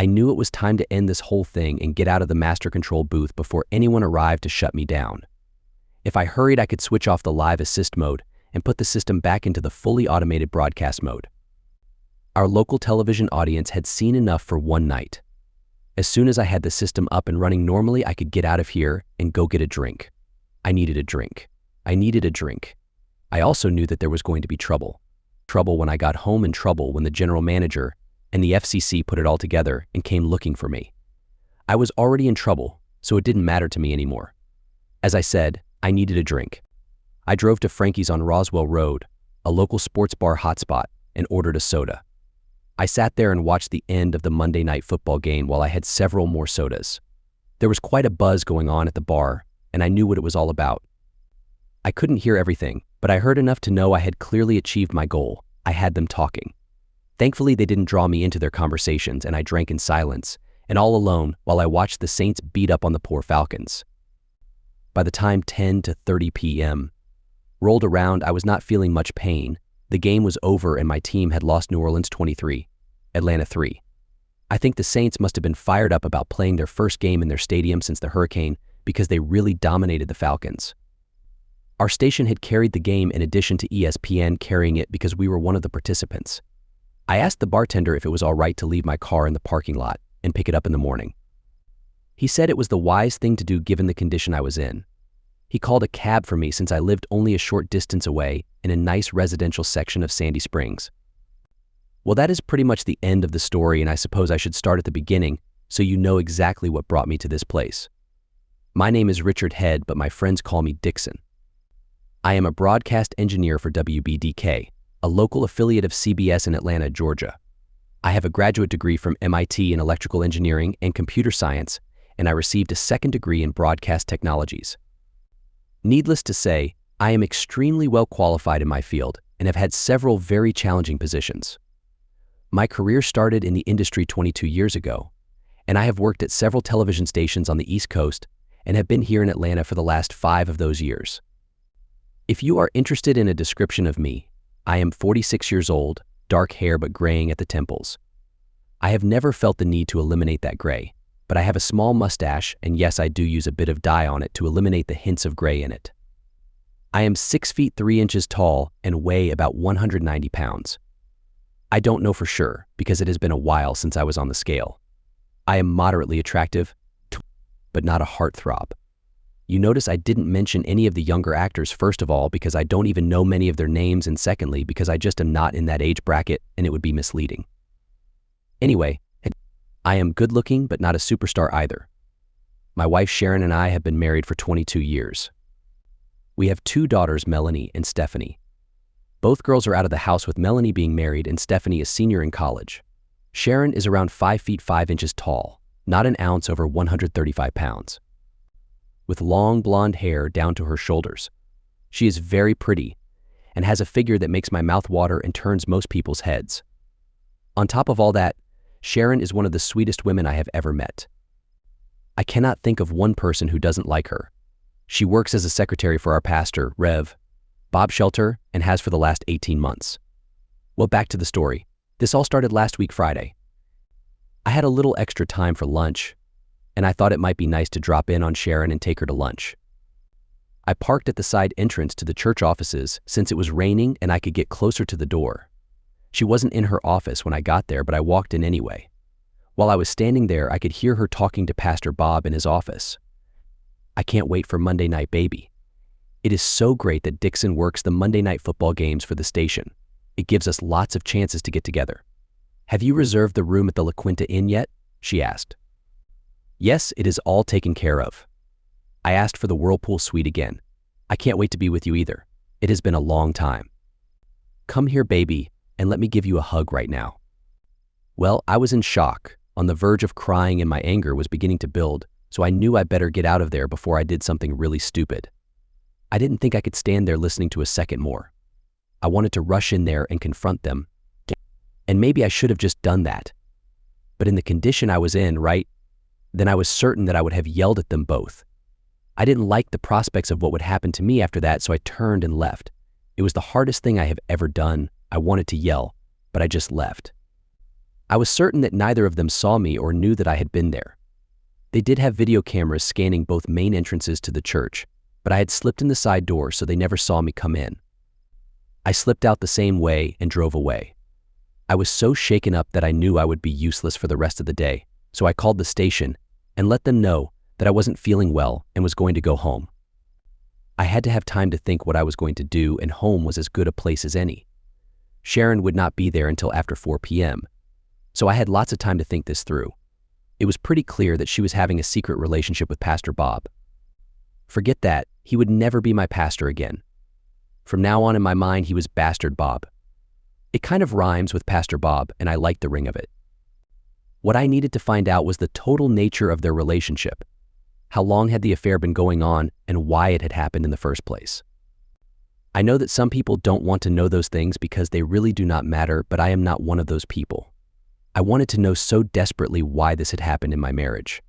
I knew it was time to end this whole thing and get out of the master control booth before anyone arrived to shut me down. If I hurried, I could switch off the live assist mode and put the system back into the fully automated broadcast mode. Our local television audience had seen enough for one night. As soon as I had the system up and running normally, I could get out of here and go get a drink. I needed a drink. I needed a drink. I also knew that there was going to be trouble. Trouble when I got home and trouble when the general manager and the FCC put it all together and came looking for me. I was already in trouble, so it didn't matter to me anymore. As I said, I needed a drink. I drove to Frankie's on Roswell Road, a local sports bar hotspot, and ordered a soda. I sat there and watched the end of the Monday night football game while I had several more sodas. There was quite a buzz going on at the bar, and I knew what it was all about. I couldn't hear everything, but I heard enough to know I had clearly achieved my goal. I had them talking. Thankfully, they didn't draw me into their conversations, and I drank in silence and all alone while I watched the Saints beat up on the poor Falcons. By the time 10 to 30 p.m. rolled around, I was not feeling much pain. The game was over and my team had lost New Orleans 23, Atlanta 3. I think the Saints must have been fired up about playing their first game in their stadium since the hurricane because they really dominated the Falcons. Our station had carried the game in addition to ESPN carrying it because we were one of the participants. I asked the bartender if it was all right to leave my car in the parking lot and pick it up in the morning. He said it was the wise thing to do given the condition I was in. He called a cab for me since I lived only a short distance away in a nice residential section of Sandy Springs. Well, that is pretty much the end of the story, and I suppose I should start at the beginning so you know exactly what brought me to this place. My name is Richard Head, but my friends call me Dixon. I am a broadcast engineer for WBDK, a local affiliate of CBS in Atlanta, Georgia. I have a graduate degree from MIT in electrical engineering and computer science, and I received a second degree in broadcast technologies. Needless to say, I am extremely well qualified in my field and have had several very challenging positions. My career started in the industry 22 years ago, and I have worked at several television stations on the East Coast and have been here in Atlanta for the last 5 of those years. If you are interested in a description of me, I am 46 years old, dark hair but graying at the temples. I have never felt the need to eliminate that gray, but I have a small mustache, and yes, I do use a bit of dye on it to eliminate the hints of gray in it. I am 6 feet 3 inches tall and weigh about 190 pounds. I don't know for sure because it has been a while since I was on the scale. I am moderately attractive, but not a heartthrob. You notice I didn't mention any of the younger actors, first of all, because I don't even know many of their names, and secondly, because I just am not in that age bracket and it would be misleading. Anyway, I am good looking, but not a superstar either. My wife Sharon and I have been married for 22 years. We have 2 daughters, Melanie and Stephanie. Both girls are out of the house, with Melanie being married and Stephanie a senior in college. Sharon is around 5 feet 5 inches tall, not an ounce over 135 pounds. With long blonde hair down to her shoulders. She is very pretty and has a figure that makes my mouth water and turns most people's heads. On top of all that, Sharon is one of the sweetest women I have ever met. I cannot think of one person who doesn't like her. She works as a secretary for our pastor, Rev. Bob Shelter, and has for the last 18 months. Well, back to the story. This all started last week Friday. I had a little extra time for lunch, and I thought it might be nice to drop in on Sharon and take her to lunch. I parked at the side entrance to the church offices since it was raining and I could get closer to the door. She wasn't in her office when I got there, but I walked in anyway. While I was standing there, I could hear her talking to Pastor Bob in his office. I can't wait for Monday Night Baby. It is so great that Dixon works the Monday night football games for the station. It gives us lots of chances to get together. Have you reserved the room at the La Quinta Inn yet? She asked. Yes, it is all taken care of. I asked for the Whirlpool suite again. I can't wait to be with you either. It has been a long time. Come here, baby, and let me give you a hug right now. Well, I was in shock, on the verge of crying, and my anger was beginning to build, so I knew I better get out of there before I did something really stupid. I didn't think I could stand there listening to a second more. I wanted to rush in there and confront them, and maybe I should have just done that. But in the condition I was in, right, then I was certain that I would have yelled at them both. I didn't like the prospects of what would happen to me after that, so I turned and left. It was the hardest thing I have ever done. I wanted to yell, but I just left. I was certain that neither of them saw me or knew that I had been there. They did have video cameras scanning both main entrances to the church, but I had slipped in the side door so they never saw me come in. I slipped out the same way and drove away. I was so shaken up that I knew I would be useless for the rest of the day, so I called the station and let them know that I wasn't feeling well and was going to go home. I had to have time to think what I was going to do, and home was as good a place as any. Sharon would not be there until after 4 p.m., so I had lots of time to think this through. It was pretty clear that she was having a secret relationship with Pastor Bob. Forget that, he would never be my pastor again. From now on in my mind, he was Bastard Bob. It kind of rhymes with Pastor Bob, and I liked the ring of it. What I needed to find out was the total nature of their relationship. How long had the affair been going on, and why it had happened in the first place? I know that some people don't want to know those things because they really do not matter, but I am not one of those people. I wanted to know so desperately why this had happened in my marriage.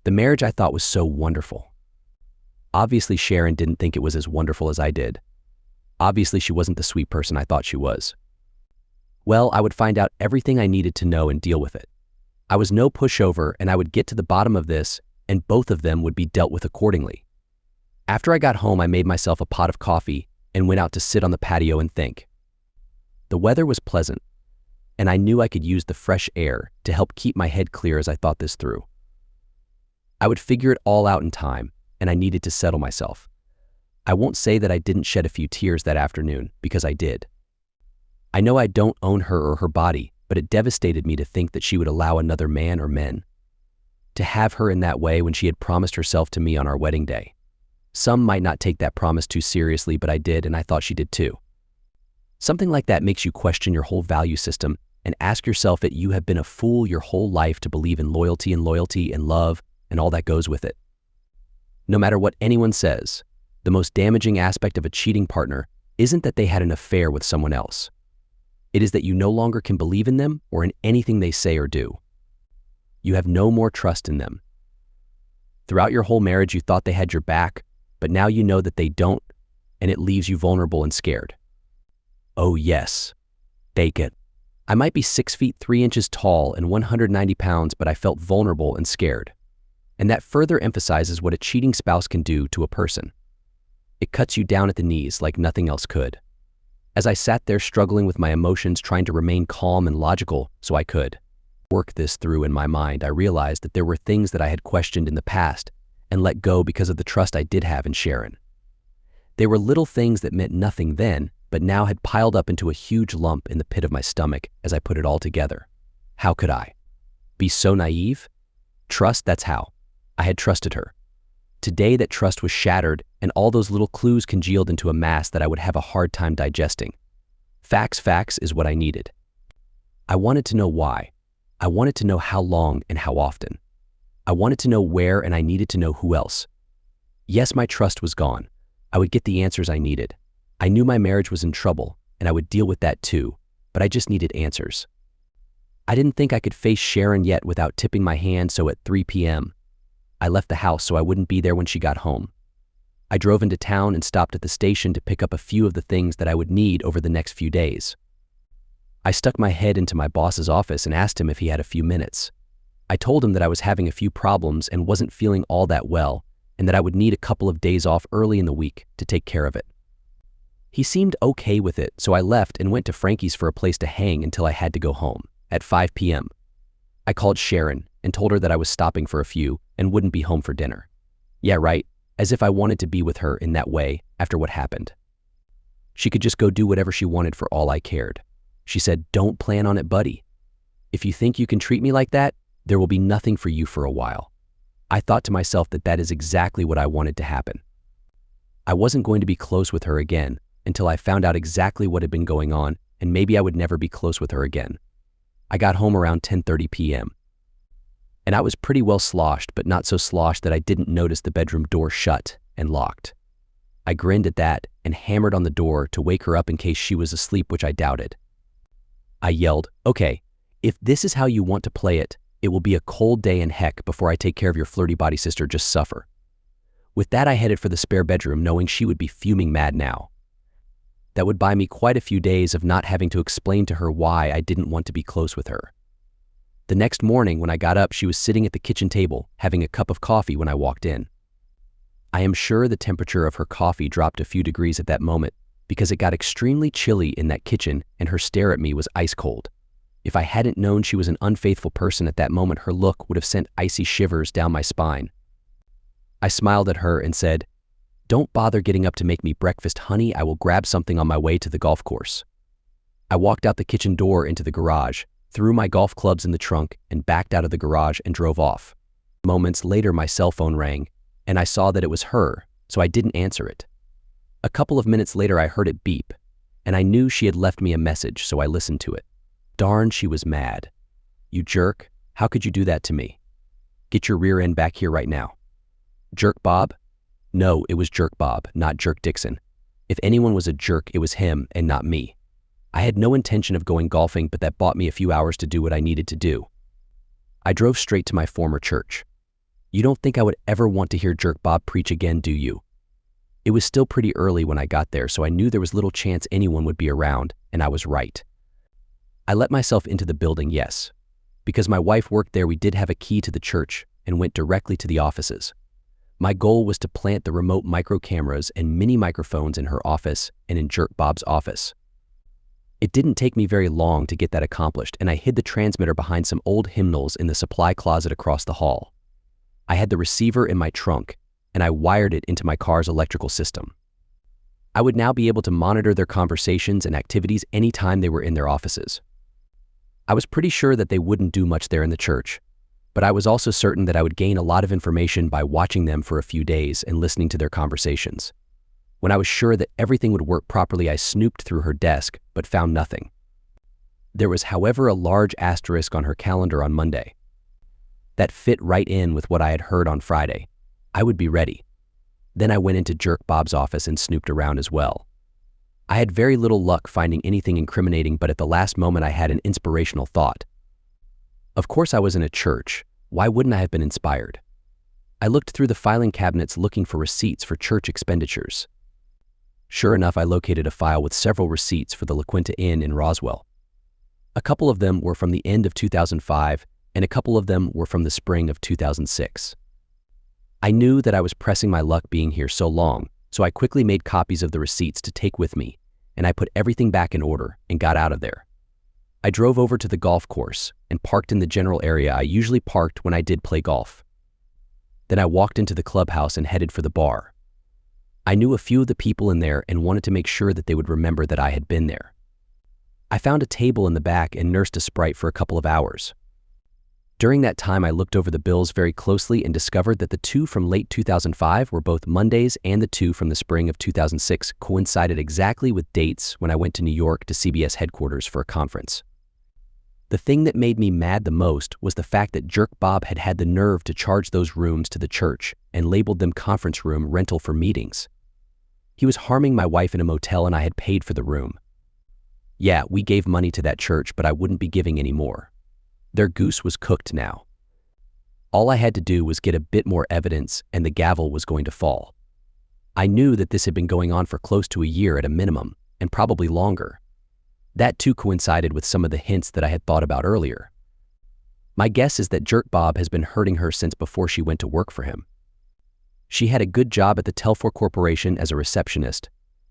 The marriage I thought was so wonderful. Obviously, Sharon didn't think it was as wonderful as I did. Obviously, she wasn't the sweet person I thought she was. Well, I would find out everything I needed to know and deal with it. I was no pushover, and I would get to the bottom of this, and both of them would be dealt with accordingly. After I got home, I made myself a pot of coffee and went out to sit on the patio and think. The weather was pleasant, and I knew I could use the fresh air to help keep my head clear as I thought this through. I would figure it all out in time, and I needed to settle myself. I won't say that I didn't shed a few tears that afternoon, because I did. I know I don't own her or her body, but it devastated me to think that she would allow another man or men to have her in that way when she had promised herself to me on our wedding day. Some might not take that promise too seriously, but I did, and I thought she did too. Something like that makes you question your whole value system and ask yourself that you have been a fool your whole life to believe in loyalty and love and all that goes with it. No matter what anyone says, the most damaging aspect of a cheating partner isn't that they had an affair with someone else. It is that you no longer can believe in them or in anything they say or do. You have no more trust in them. Throughout your whole marriage, you thought they had your back, but now you know that they don't, and it leaves you vulnerable and scared. Oh yes, bake it. I might be 6 feet 3 inches tall and 190 pounds, but I felt vulnerable and scared. And that further emphasizes what a cheating spouse can do to a person. It cuts you down at the knees like nothing else could. As I sat there struggling with my emotions, trying to remain calm and logical so I could work this through in my mind, I realized that there were things that I had questioned in the past and let go because of the trust I did have in Sharon. They were little things that meant nothing then, but now had piled up into a huge lump in the pit of my stomach as I put it all together. How could I be so naive? Trust, that's how. I had trusted her. Today that trust was shattered, and all those little clues congealed into a mass that I would have a hard time digesting. Facts is what I needed. I wanted to know why. I wanted to know how long and how often. I wanted to know where, and I needed to know who else. Yes, my trust was gone. I would get the answers I needed. I knew my marriage was in trouble, and I would deal with that too, but I just needed answers. I didn't think I could face Sharon yet without tipping my hand, so at 3 p.m., I left the house so I wouldn't be there when she got home. I drove into town and stopped at the station to pick up a few of the things that I would need over the next few days. I stuck my head into my boss's office and asked him if he had a few minutes. I told him that I was having a few problems and wasn't feeling all that well, and that I would need a couple of days off early in the week to take care of it. He seemed okay with it, so I left and went to Frankie's for a place to hang until I had to go home at 5 p.m. I called Sharon and told her that I was stopping for a few and wouldn't be home for dinner. Yeah, right, as if I wanted to be with her in that way after what happened. She could just go do whatever she wanted for all I cared. She said, "Don't plan on it, buddy. If you think you can treat me like that, there will be nothing for you for a while." I thought to myself that that is exactly what I wanted to happen. I wasn't going to be close with her again until I found out exactly what had been going on, and maybe I would never be close with her again. I got home around 10:30 p.m. and I was pretty well sloshed, but not so sloshed that I didn't notice the bedroom door shut and locked. I grinned at that and hammered on the door to wake her up in case she was asleep, which I doubted. I yelled, "Okay, if this is how you want to play it, it will be a cold day in heck before I take care of your flirty body sister. Just suffer." With that, I headed for the spare bedroom, knowing she would be fuming mad now. That would buy me quite a few days of not having to explain to her why I didn't want to be close with her. The next morning when I got up, she was sitting at the kitchen table, having a cup of coffee when I walked in. I am sure the temperature of her coffee dropped a few degrees at that moment because it got extremely chilly in that kitchen and her stare at me was ice cold. If I hadn't known she was an unfaithful person at that moment, her look would have sent icy shivers down my spine. I smiled at her and said, "Don't bother getting up to make me breakfast, honey. I will grab something on my way to the golf course." I walked out the kitchen door into the garage, threw my golf clubs in the trunk, and backed out of the garage and drove off. Moments later, my cell phone rang, and I saw that it was her, so I didn't answer it. A couple of minutes later, I heard it beep, and I knew she had left me a message, so I listened to it. Darn, she was mad. "You jerk, how could you do that to me? Get your rear end back here right now." Jerk Bob? No, it was Jerk Bob, not Jerk Dixon. If anyone was a jerk, it was him and not me. I had no intention of going golfing, but that bought me a few hours to do what I needed to do. I drove straight to my former church. You don't think I would ever want to hear Jerk Bob preach again, do you? It was still pretty early when I got there, so I knew there was little chance anyone would be around, and I was right. I let myself into the building, yes. Because my wife worked there, we did have a key to the church and went directly to the offices. My goal was to plant the remote micro cameras and mini microphones in her office and in Jerk Bob's office. It didn't take me very long to get that accomplished, and I hid the transmitter behind some old hymnals in the supply closet across the hall. I had the receiver in my trunk, and I wired it into my car's electrical system. I would now be able to monitor their conversations and activities anytime they were in their offices. I was pretty sure that they wouldn't do much there in the church, but I was also certain that I would gain a lot of information by watching them for a few days and listening to their conversations. When I was sure that everything would work properly, I snooped through her desk, but found nothing. There was, however, a large asterisk on her calendar on Monday. That fit right in with what I had heard on Friday. I would be ready. Then I went into Jerk Bob's office and snooped around as well. I had very little luck finding anything incriminating, but at the last moment I had an inspirational thought. Of course I was in a church. Why wouldn't I have been inspired? I looked through the filing cabinets looking for receipts for church expenditures. Sure enough, I located a file with several receipts for the La Quinta Inn in Roswell. A couple of them were from the end of 2005, and a couple of them were from the spring of 2006. I knew that I was pressing my luck being here so long, so I quickly made copies of the receipts to take with me, and I put everything back in order and got out of there. I drove over to the golf course and parked in the general area I usually parked when I did play golf. Then I walked into the clubhouse and headed for the bar. I knew a few of the people in there and wanted to make sure that they would remember that I had been there. I found a table in the back and nursed a Sprite for a couple of hours. During that time, I looked over the bills very closely and discovered that the two from late 2005 were both Mondays, and the two from the spring of 2006 coincided exactly with dates when I went to New York to CBS headquarters for a conference. The thing that made me mad the most was the fact that Jerk Bob had had the nerve to charge those rooms to the church and labeled them conference room rental for meetings. He was harming my wife in a motel, and I had paid for the room. Yeah, we gave money to that church, but I wouldn't be giving any more. Their goose was cooked now. All I had to do was get a bit more evidence, and the gavel was going to fall. I knew that this had been going on for close to a year at a minimum, and probably longer. That too coincided with some of the hints that I had thought about earlier. My guess is that Jerk Bob has been hurting her since before she went to work for him. She had a good job at the Telfor Corporation as a receptionist,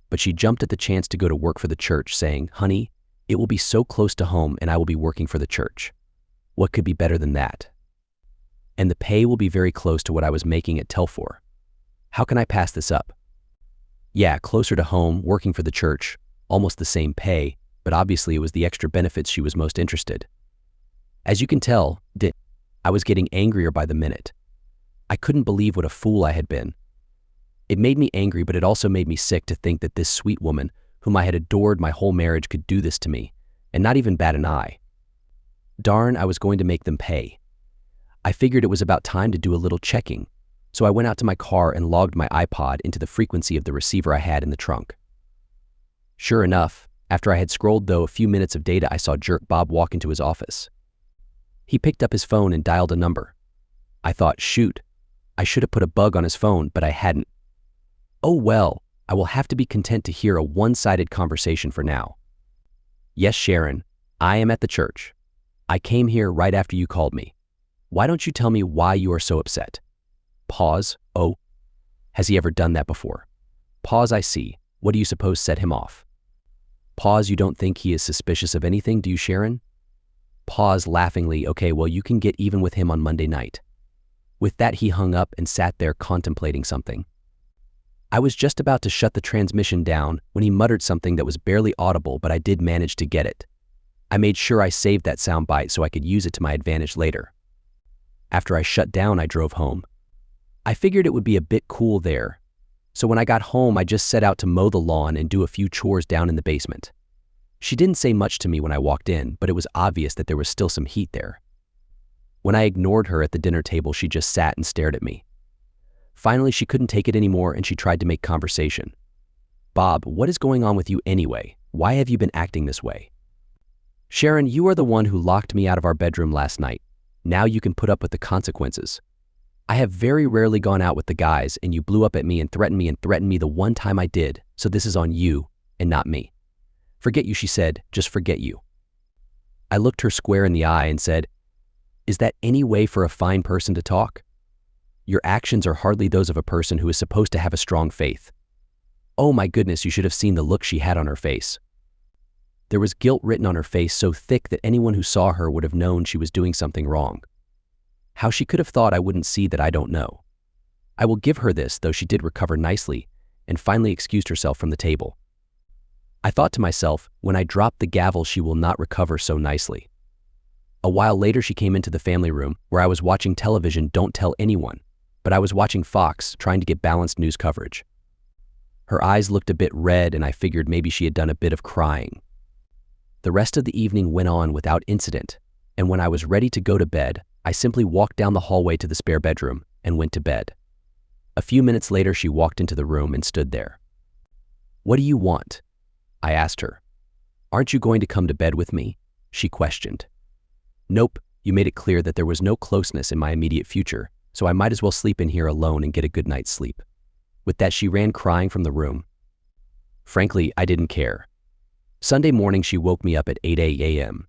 but she jumped at the chance to go to work for the church, saying, "Honey, it will be so close to home and I will be working for the church. What could be better than that? And the pay will be very close to what I was making at Telfor. How can I pass this up?" Yeah, closer to home, working for the church, almost the same pay, but obviously it was the extra benefits she was most interested. As you can tell, I was getting angrier by the minute. I couldn't believe what a fool I had been. It made me angry, but it also made me sick to think that this sweet woman, whom I had adored my whole marriage, could do this to me, and not even bat an eye. Darn, I was going to make them pay. I figured it was about time to do a little checking, so I went out to my car and logged my iPod into the frequency of the receiver I had in the trunk. Sure enough, after I had scrolled though a few minutes of data, I saw Jerk Bob walk into his office. He picked up his phone and dialed a number. I thought, shoot, I should have put a bug on his phone, but I hadn't. Oh well, I will have to be content to hear a one-sided conversation for now. "Yes, Sharon, I am at the church." I came here right after you called me. Why don't you tell me why you are so upset? Pause. Oh, has he ever done that before? Pause. I see. What do you suppose set him off? Pause. You don't think he is suspicious of anything, do you, Sharon? Pause laughingly. Okay, well, you can get even with him on Monday night. With that, he hung up and sat there contemplating something. I was just about to shut the transmission down when he muttered something that was barely audible, but I did manage to get it. I made sure I saved that soundbite so I could use it to my advantage later. After I shut down, I drove home. I figured it would be a bit cool there, so when I got home, I just set out to mow the lawn and do a few chores down in the basement. She didn't say much to me when I walked in, but it was obvious that there was still some heat there. When I ignored her at the dinner table, she just sat and stared at me. Finally, she couldn't take it anymore and she tried to make conversation. Bob, what is going on with you anyway? Why have you been acting this way? Sharon, you are the one who locked me out of our bedroom last night. Now you can put up with the consequences. I have very rarely gone out with the guys, and you blew up at me and threatened me the one time I did, so this is on you and not me. Forget you, she said, just forget you. I looked her square in the eye and said, is that any way for a fine person to talk? Your actions are hardly those of a person who is supposed to have a strong faith. Oh my goodness, you should have seen the look she had on her face. There was guilt written on her face so thick that anyone who saw her would have known she was doing something wrong. How she could have thought I wouldn't see that, I don't know. I will give her this, though she did recover nicely and finally excused herself from the table. I thought to myself, when I drop the gavel, she will not recover so nicely. A while later, she came into the family room where I was watching television. Don't tell anyone, but I was watching Fox, trying to get balanced news coverage. Her eyes looked a bit red, and I figured maybe she had done a bit of crying. The rest of the evening went on without incident, and when I was ready to go to bed, I simply walked down the hallway to the spare bedroom and went to bed. A few minutes later, she walked into the room and stood there. What do you want? I asked her. Aren't you going to come to bed with me? She questioned. Nope, you made it clear that there was no closeness in my immediate future, so I might as well sleep in here alone and get a good night's sleep. With that, she ran crying from the room. Frankly, I didn't care. Sunday morning, she woke me up at 8 a.m.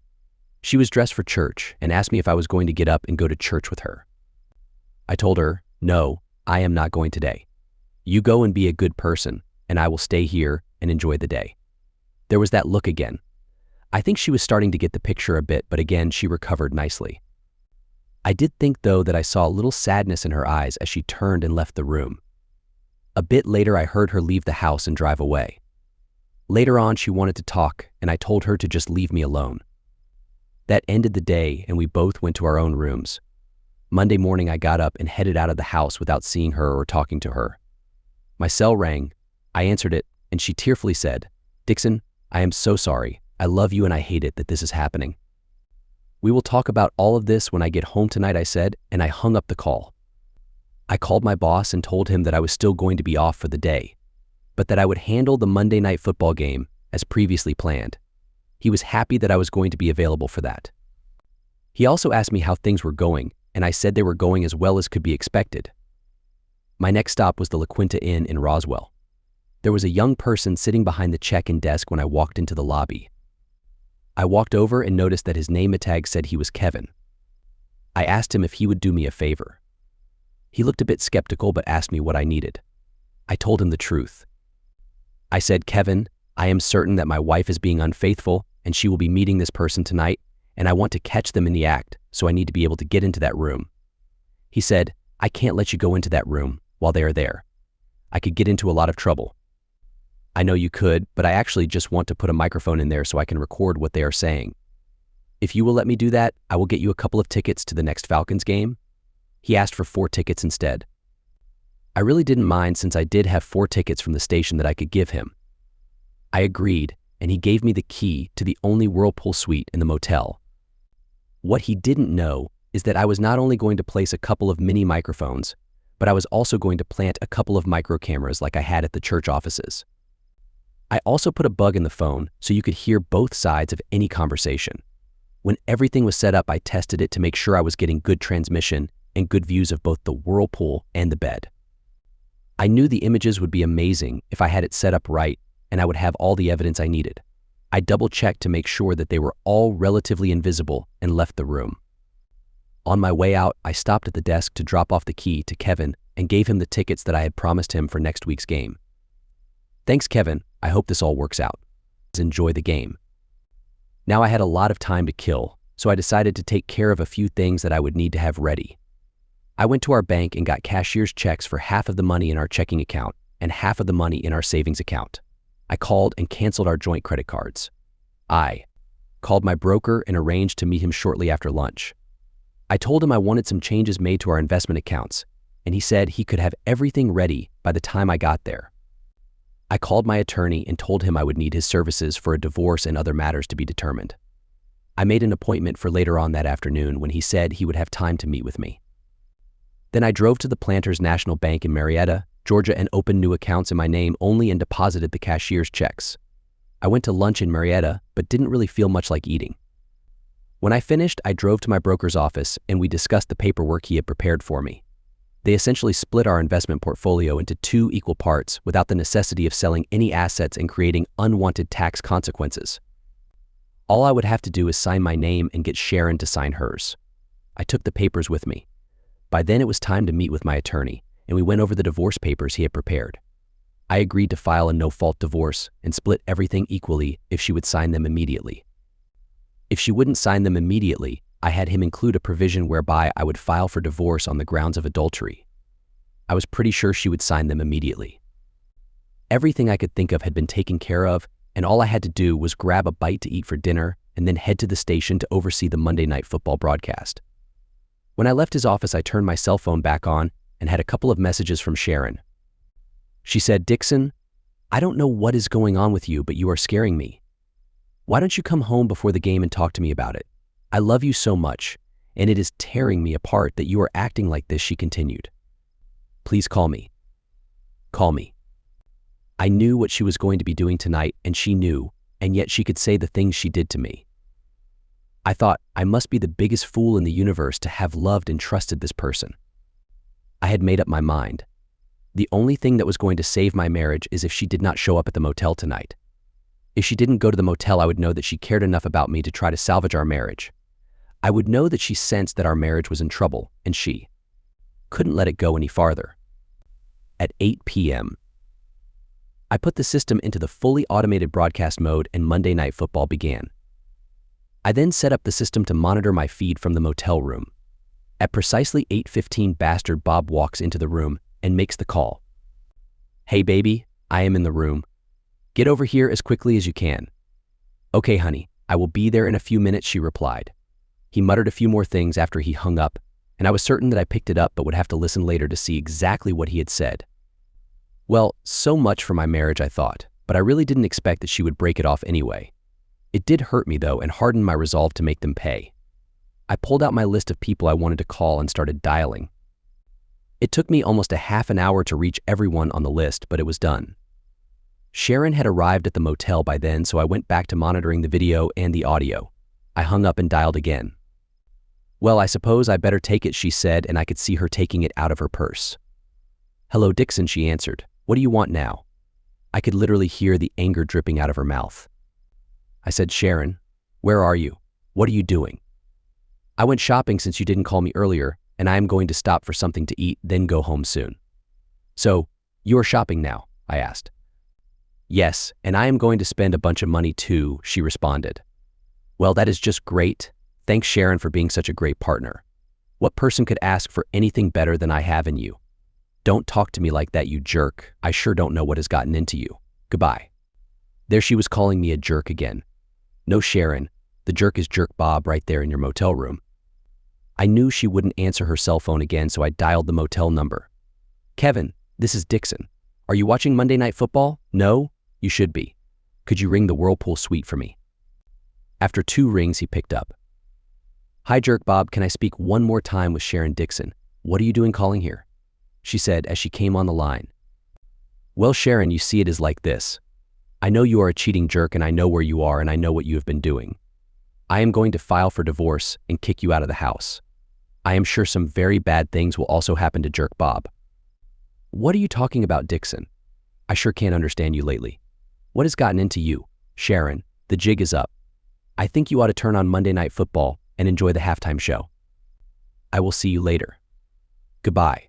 She was dressed for church and asked me if I was going to get up and go to church with her. I told her, no, I am not going today. You go and be a good person, and I will stay here and enjoy the day. There was that look again. I think she was starting to get the picture a bit, but again, she recovered nicely. I did think, though, that I saw a little sadness in her eyes as she turned and left the room. A bit later, I heard her leave the house and drive away. Later on, she wanted to talk, and I told her to just leave me alone. That ended the day, and we both went to our own rooms. Monday morning, I got up and headed out of the house without seeing her or talking to her. My cell rang. I answered it, and she tearfully said, Dixon, I am so sorry. I love you and I hate it that this is happening. We will talk about all of this when I get home tonight, I said, and I hung up the call. I called my boss and told him that I was still going to be off for the day, but that I would handle the Monday night football game as previously planned. He was happy that I was going to be available for that. He also asked me how things were going, and I said they were going as well as could be expected. My next stop was the La Quinta Inn in Roswell. There was a young person sitting behind the check-in desk when I walked into the lobby. I walked over and noticed that his name tag said he was Kevin. I asked him if he would do me a favor. He looked a bit skeptical but asked me what I needed. I told him the truth. I said, Kevin, I am certain that my wife is being unfaithful and she will be meeting this person tonight, and I want to catch them in the act, so I need to be able to get into that room. He said, I can't let you go into that room while they are there. I could get into a lot of trouble. I know you could, but I actually just want to put a microphone in there so I can record what they are saying. If you will let me do that, I will get you a couple of tickets to the next Falcons game. He asked for 4 tickets instead. I really didn't mind since I did have 4 tickets from the station that I could give him. I agreed, and he gave me the key to the only Whirlpool suite in the motel. What he didn't know is that I was not only going to place a couple of mini microphones, but I was also going to plant a couple of micro cameras like I had at the church offices. I also put a bug in the phone so you could hear both sides of any conversation. When everything was set up, I tested it to make sure I was getting good transmission and good views of both the Whirlpool and the bed. I knew the images would be amazing if I had it set up right, and I would have all the evidence I needed. I double-checked to make sure that they were all relatively invisible and left the room. On my way out, I stopped at the desk to drop off the key to Kevin and gave him the tickets that I had promised him for next week's game. Thanks, Kevin. I hope this all works out. Enjoy the game. Now I had a lot of time to kill, so I decided to take care of a few things that I would need to have ready. I went to our bank and got cashier's checks for half of the money in our checking account and half of the money in our savings account. I called and canceled our joint credit cards. I called my broker and arranged to meet him shortly after lunch. I told him I wanted some changes made to our investment accounts, and he said he could have everything ready by the time I got there. I called my attorney and told him I would need his services for a divorce and other matters to be determined. I made an appointment for later on that afternoon when he said he would have time to meet with me. Then I drove to the Planters National Bank in Marietta, Georgia, and opened new accounts in my name only and deposited the cashier's checks. I went to lunch in Marietta, but didn't really feel much like eating. When I finished, I drove to my broker's office and we discussed the paperwork he had prepared for me. They essentially split our investment portfolio into 2 equal parts without the necessity of selling any assets and creating unwanted tax consequences. All I would have to do is sign my name and get Sharon to sign hers. I took the papers with me. By then it was time to meet with my attorney, and we went over the divorce papers he had prepared. I agreed to file a no-fault divorce and split everything equally if she would sign them immediately. If she wouldn't sign them immediately, I had him include a provision whereby I would file for divorce on the grounds of adultery. I was pretty sure she would sign them immediately. Everything I could think of had been taken care of, and all I had to do was grab a bite to eat for dinner and then head to the station to oversee the Monday Night Football broadcast. When I left his office, I turned my cell phone back on and had a couple of messages from Sharon. She said, "Dixon, I don't know what is going on with you, but you are scaring me. Why don't you come home before the game and talk to me about it? I love you so much, and it is tearing me apart that you are acting like this," she continued. "Please call me. Call me." I knew what she was going to be doing tonight, and she knew, and yet she could say the things she did to me. I thought I must be the biggest fool in the universe to have loved and trusted this person. I had made up my mind. The only thing that was going to save my marriage is if she did not show up at the motel tonight. If she didn't go to the motel, I would know that she cared enough about me to try to salvage our marriage. I would know that she sensed that our marriage was in trouble, and she couldn't let it go any farther. At 8 p.m., I put the system into the fully automated broadcast mode and Monday Night Football began. I then set up the system to monitor my feed from the motel room. At precisely 8:15, Bastard Bob walks into the room and makes the call. "Hey baby, I am in the room. Get over here as quickly as you can." "Okay, honey, I will be there in a few minutes," she replied. He muttered a few more things after he hung up, and I was certain that I picked it up but would have to listen later to see exactly what he had said. Well, so much for my marriage, I thought, but I really didn't expect that she would break it off anyway. It did hurt me, though, and hardened my resolve to make them pay. I pulled out my list of people I wanted to call and started dialing. It took me almost a half an hour to reach everyone on the list, but it was done. Sharon had arrived at the motel by then, so I went back to monitoring the video and the audio. I hung up and dialed again. "Well, I suppose I better take it," she said, and I could see her taking it out of her purse. "Hello, Dixon," she answered. "What do you want now?" I could literally hear the anger dripping out of her mouth. I said, "Sharon, where are you? What are you doing?" "I went shopping since you didn't call me earlier, and I am going to stop for something to eat, then go home soon." "So, you are shopping now?" I asked. "Yes, and I am going to spend a bunch of money too," she responded. "Well, that is just great. Thanks, Sharon, for being such a great partner. What person could ask for anything better than I have in you? Don't talk to me like that, you jerk. I sure don't know what has gotten into you. Goodbye." There she was calling me a jerk again. "No, Sharon, the jerk is Jerk Bob right there in your motel room." I knew she wouldn't answer her cell phone again, so I dialed the motel number. "Kevin, this is Dixon. Are you watching Monday Night Football? No? You should be. Could you ring the Whirlpool Suite for me?" After 2 rings, he picked up. "Hi, Jerk Bob, can I speak one more time with Sharon Dixon? What are you doing calling here?" she said as she came on the line. "Well, Sharon, you see, it is like this. I know you are a cheating jerk, and I know where you are, and I know what you have been doing. I am going to file for divorce and kick you out of the house. I am sure some very bad things will also happen to Jerk Bob." "What are you talking about, Dixon? I sure can't understand you lately. What has gotten into you, Sharon? The jig is up. I think you ought to turn on Monday Night Football and enjoy the halftime show. I will see you later. Goodbye.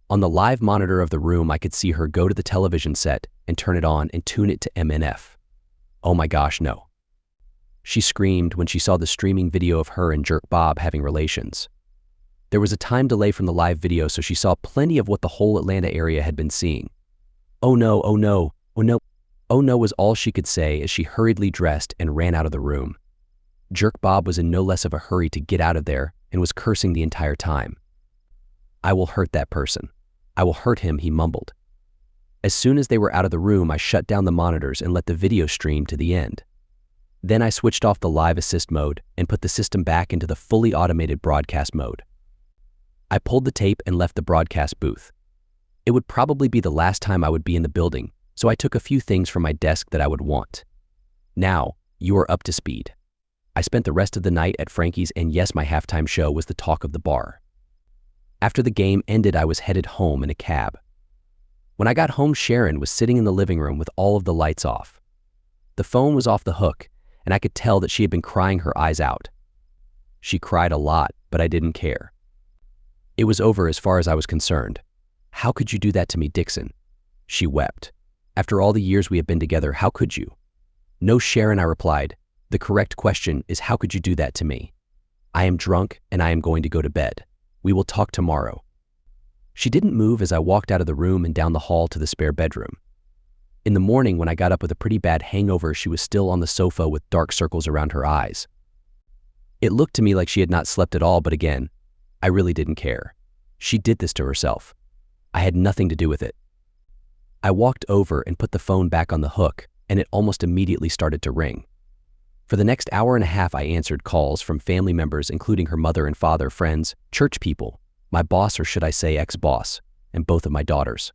On the live monitor of the room, I could see her go to the television set and turn it on and tune it to MNF. Oh my gosh, no. She screamed when she saw the streaming video of her and Jerk Bob having relations. There was a time delay from the live video, so she saw plenty of what the whole Atlanta area had been seeing. Oh no, oh no, oh no, oh no was all she could say as she hurriedly dressed and ran out of the room. Jerk Bob was in no less of a hurry to get out of there and was cursing the entire time. I will hurt that person. I will hurt him, he mumbled. As soon as they were out of the room, I shut down the monitors and let the video stream to the end. Then I switched off the live assist mode and put the system back into the fully automated broadcast mode. I pulled the tape and left the broadcast booth. It would probably be the last time I would be in the building, so I took a few things from my desk that I would want. Now, you are up to speed. I spent the rest of the night at Frankie's, and yes, my halftime show was the talk of the bar. After the game ended, I was headed home in a cab. When I got home, Sharon was sitting in the living room with all of the lights off. The phone was off the hook, and I could tell that she had been crying her eyes out. She cried a lot, but I didn't care. It was over as far as I was concerned. How could you do that to me, Dixon? She wept. After all the years we have been together, how could you? No, Sharon, I replied. The correct question is, how could you do that to me? I am drunk and I am going to go to bed. We will talk tomorrow. She didn't move as I walked out of the room and down the hall to the spare bedroom. In the morning, when I got up with a pretty bad hangover, she was still on the sofa with dark circles around her eyes. It looked to me like she had not slept at all, but again, I really didn't care. She did this to herself. I had nothing to do with it. I walked over and put the phone back on the hook, and it almost immediately started to ring. For the next hour and a half, I answered calls from family members, including her mother and father, friends, church people, my boss, or should I say ex-boss, and both of my daughters.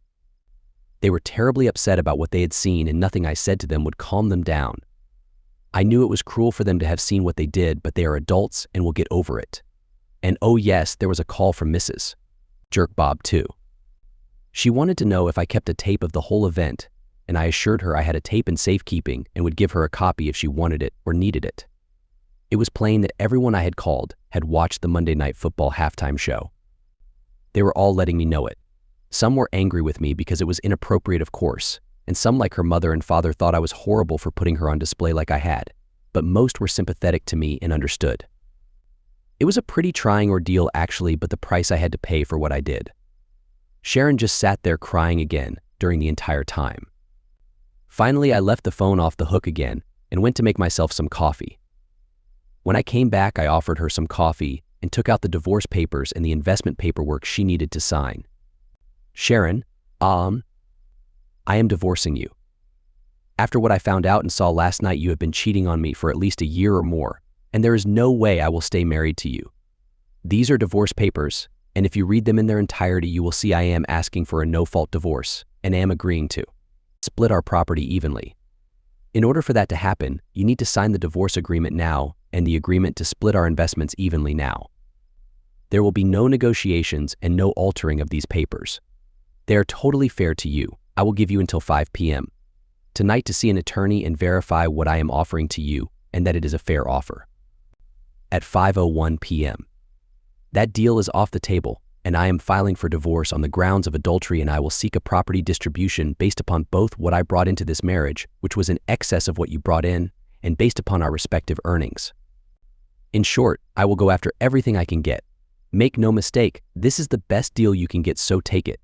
They were terribly upset about what they had seen, and nothing I said to them would calm them down. I knew it was cruel for them to have seen what they did, but they are adults and will get over it. And oh yes, there was a call from Mrs. Jerk Bob too. She wanted to know if I kept a tape of the whole event, and I assured her I had a tape in safekeeping and would give her a copy if she wanted it or needed it. It was plain that everyone I had called had watched the Monday Night Football halftime show. They were all letting me know it. Some were angry with me because it was inappropriate, of course, and some, like her mother and father, thought I was horrible for putting her on display like I had, but most were sympathetic to me and understood. It was a pretty trying ordeal, actually, but the price I had to pay for what I did. Sharon just sat there crying again during the entire time. Finally, I left the phone off the hook again and went to make myself some coffee. When I came back, I offered her some coffee and took out the divorce papers and the investment paperwork she needed to sign. Sharon, I am divorcing you. After what I found out and saw last night, you have been cheating on me for at least a year or more, and there is no way I will stay married to you. These are divorce papers, and if you read them in their entirety, you will see I am asking for a no-fault divorce and am agreeing to split our property evenly. In order for that to happen, you need to sign the divorce agreement now and the agreement to split our investments evenly now. There will be no negotiations and no altering of these papers. They are totally fair to you. I will give you until 5 p.m. tonight to see an attorney and verify what I am offering to you and that it is a fair offer. At 5:01 p.m. That deal is off the table, and I am filing for divorce on the grounds of adultery, and I will seek a property distribution based upon both what I brought into this marriage, which was in excess of what you brought in, and based upon our respective earnings. In short, I will go after everything I can get. Make no mistake, this is the best deal you can get, so take it.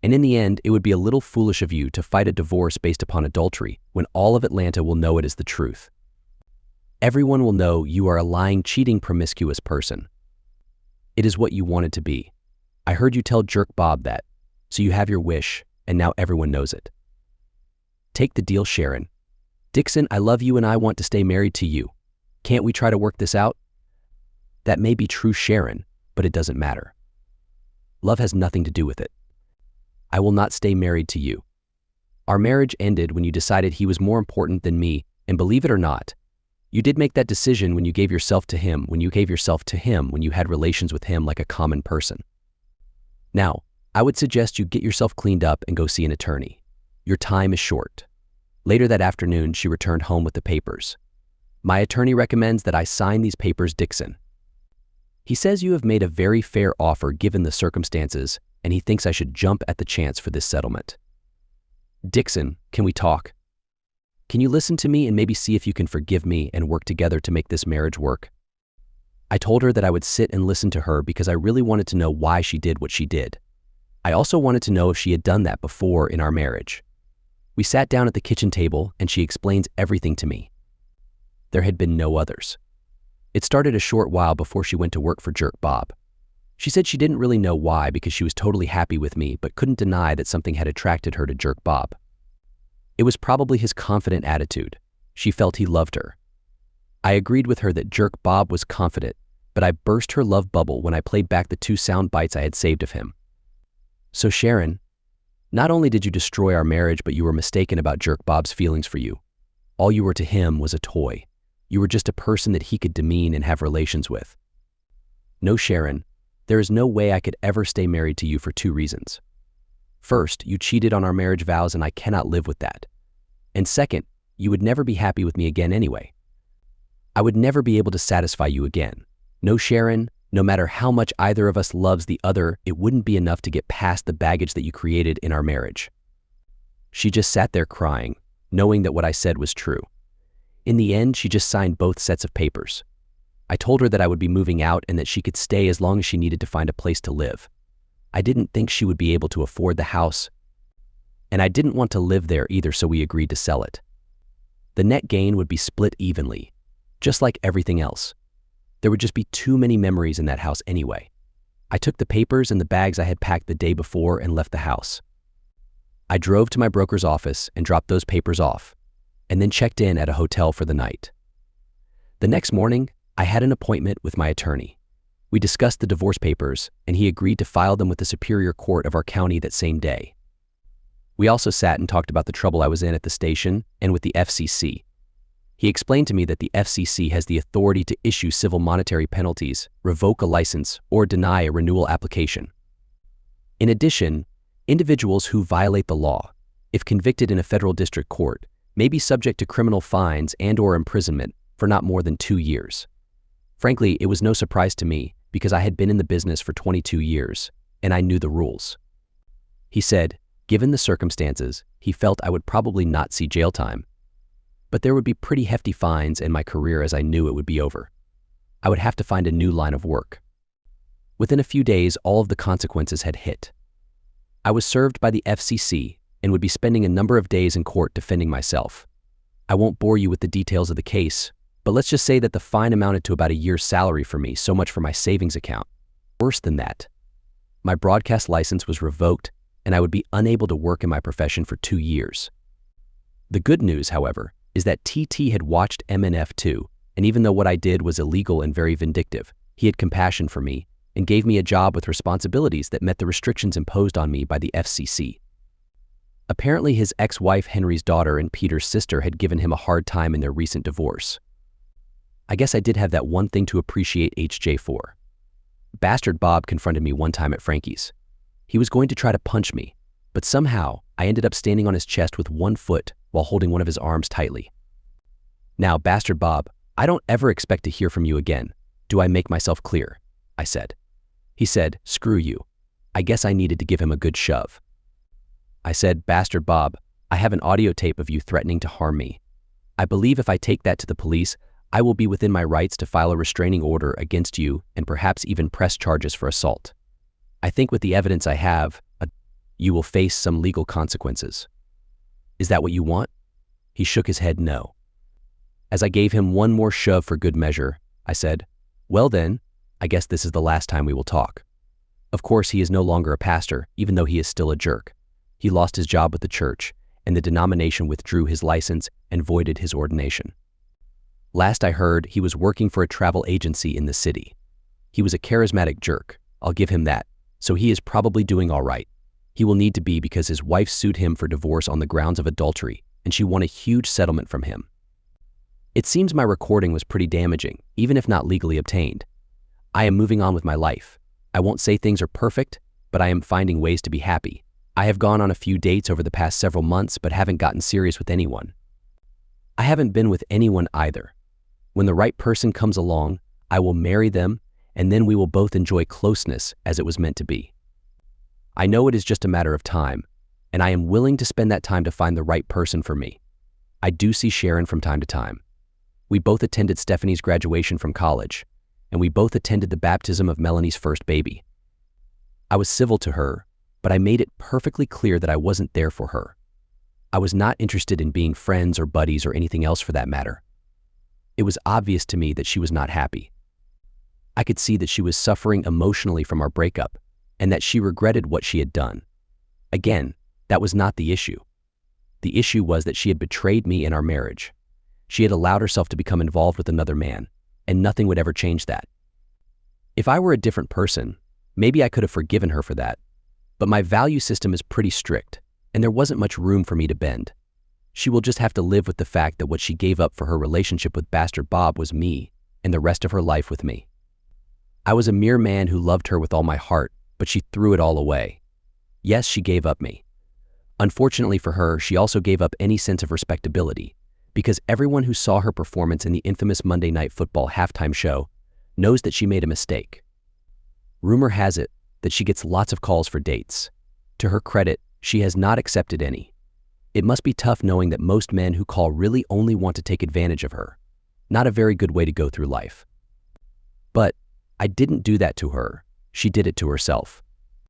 And in the end, it would be a little foolish of you to fight a divorce based upon adultery when all of Atlanta will know it is the truth. Everyone will know you are a lying, cheating, promiscuous person. It is what you wanted to be. I heard you tell Jerk Bob that, so you have your wish, and now everyone knows it. Take the deal, Sharon. Dixon, I love you and I want to stay married to you. Can't we try to work this out? That may be true, Sharon, but it doesn't matter. Love has nothing to do with it. I will not stay married to you. Our marriage ended when you decided he was more important than me, and believe it or not, you did make that decision when you gave yourself to him, when you had relations with him like a common person. Now, I would suggest you get yourself cleaned up and go see an attorney. Your time is short. Later that afternoon, she returned home with the papers. "My attorney recommends that I sign these papers, Dixon. He says you have made a very fair offer given the circumstances, and he thinks I should jump at the chance for this settlement. Dixon, can we talk? Can you listen to me and maybe see if you can forgive me and work together to make this marriage work?" I told her that I would sit and listen to her because I really wanted to know why she did what she did. I also wanted to know if she had done that before in our marriage. We sat down at the kitchen table and she explains everything to me. There had been no others. It started a short while before she went to work for Jerk Bob. She said she didn't really know why because she was totally happy with me but couldn't deny that something had attracted her to Jerk Bob. It was probably his confident attitude. She felt he loved her. I agreed with her that Jerk Bob was confident, but I burst her love bubble when I played back the 2 sound bites I had saved of him. "So Sharon, not only did you destroy our marriage, but you were mistaken about Jerk Bob's feelings for you. All you were to him was a toy. You were just a person that he could demean and have relations with. No, Sharon, there is no way I could ever stay married to you for 2 reasons. First, you cheated on our marriage vows and I cannot live with that. And second, you would never be happy with me again anyway. I would never be able to satisfy you again. No, Sharon, no matter how much either of us loves the other, it wouldn't be enough to get past the baggage that you created in our marriage." She just sat there crying, knowing that what I said was true. In the end, she just signed both sets of papers. I told her that I would be moving out and that she could stay as long as she needed to find a place to live. I didn't think she would be able to afford the house, and I didn't want to live there either, so we agreed to sell it. The net gain would be split evenly, just like everything else. There would just be too many memories in that house anyway. I took the papers and the bags I had packed the day before and left the house. I drove to my broker's office and dropped those papers off, and then checked in at a hotel for the night. The next morning, I had an appointment with my attorney. We discussed the divorce papers, and he agreed to file them with the Superior Court of our county that same day. We also sat and talked about the trouble I was in at the station and with the FCC. He explained to me that the FCC has the authority to issue civil monetary penalties, revoke a license, or deny a renewal application. In addition, individuals who violate the law, if convicted in a federal district court, may be subject to criminal fines and/or imprisonment for not more than 2 years. Frankly, it was no surprise to me because I had been in the business for 22 years, and I knew the rules. He said, given the circumstances, he felt I would probably not see jail time, but there would be pretty hefty fines in my career as I knew it would be over. I would have to find a new line of work. Within a few days, all of the consequences had hit. I was served by the FCC and would be spending a number of days in court defending myself. I won't bore you with the details of the case, but let's just say that the fine amounted to about a year's salary for me, so much for my savings account. Worse than that, my broadcast license was revoked and I would be unable to work in my profession for 2 years. The good news, however, is that TT had watched MNF too, and even though what I did was illegal and very vindictive, he had compassion for me and gave me a job with responsibilities that met the restrictions imposed on me by the FCC. Apparently his ex-wife Henry's daughter and Peter's sister had given him a hard time in their recent divorce. I guess I did have that one thing to appreciate HJ for. Bastard Bob confronted me one time at Frankie's. He was going to try to punch me, but somehow I ended up standing on his chest with one foot while holding one of his arms tightly. "Now, Bastard Bob, I don't ever expect to hear from you again. Do I make myself clear?" I said. He said, "Screw you." I guess I needed to give him a good shove. I said, "Bastard Bob, I have an audio tape of you threatening to harm me. I believe if I take that to the police, I will be within my rights to file a restraining order against you and perhaps even press charges for assault. I think with the evidence I have, you will face some legal consequences. Is that what you want?" He shook his head no. As I gave him one more shove for good measure, I said, "Well then, I guess this is the last time we will talk." Of course, he is no longer a pastor, even though he is still a jerk. He lost his job with the church, and the denomination withdrew his license and voided his ordination. Last I heard, he was working for a travel agency in the city. He was a charismatic jerk, I'll give him that, so he is probably doing all right. He will need to be because his wife sued him for divorce on the grounds of adultery, and she won a huge settlement from him. It seems my recording was pretty damaging, even if not legally obtained. I am moving on with my life. I won't say things are perfect, but I am finding ways to be happy. I have gone on a few dates over the past several months but haven't gotten serious with anyone. I haven't been with anyone either. When the right person comes along, I will marry them, and then we will both enjoy closeness as it was meant to be. I know it is just a matter of time, and I am willing to spend that time to find the right person for me. I do see Sharon from time to time. We both attended Stephanie's graduation from college, and we both attended the baptism of Melanie's first baby. I was civil to her, but I made it perfectly clear that I wasn't there for her. I was not interested in being friends or buddies or anything else for that matter. It was obvious to me that she was not happy. I could see that she was suffering emotionally from our breakup and that she regretted what she had done. Again, that was not the issue. The issue was that she had betrayed me in our marriage. She had allowed herself to become involved with another man, and nothing would ever change that. If I were a different person, maybe I could have forgiven her for that, but my value system is pretty strict, and there wasn't much room for me to bend. She will just have to live with the fact that what she gave up for her relationship with Bastard Bob was me, and the rest of her life with me. I was a mere man who loved her with all my heart, but she threw it all away. Yes, she gave up me. Unfortunately for her, she also gave up any sense of respectability, because everyone who saw her performance in the infamous Monday Night Football halftime show knows that she made a mistake. Rumor has it that she gets lots of calls for dates. To her credit, she has not accepted any. It must be tough knowing that most men who call really only want to take advantage of her. Not a very good way to go through life. But I didn't do that to her. She did it to herself.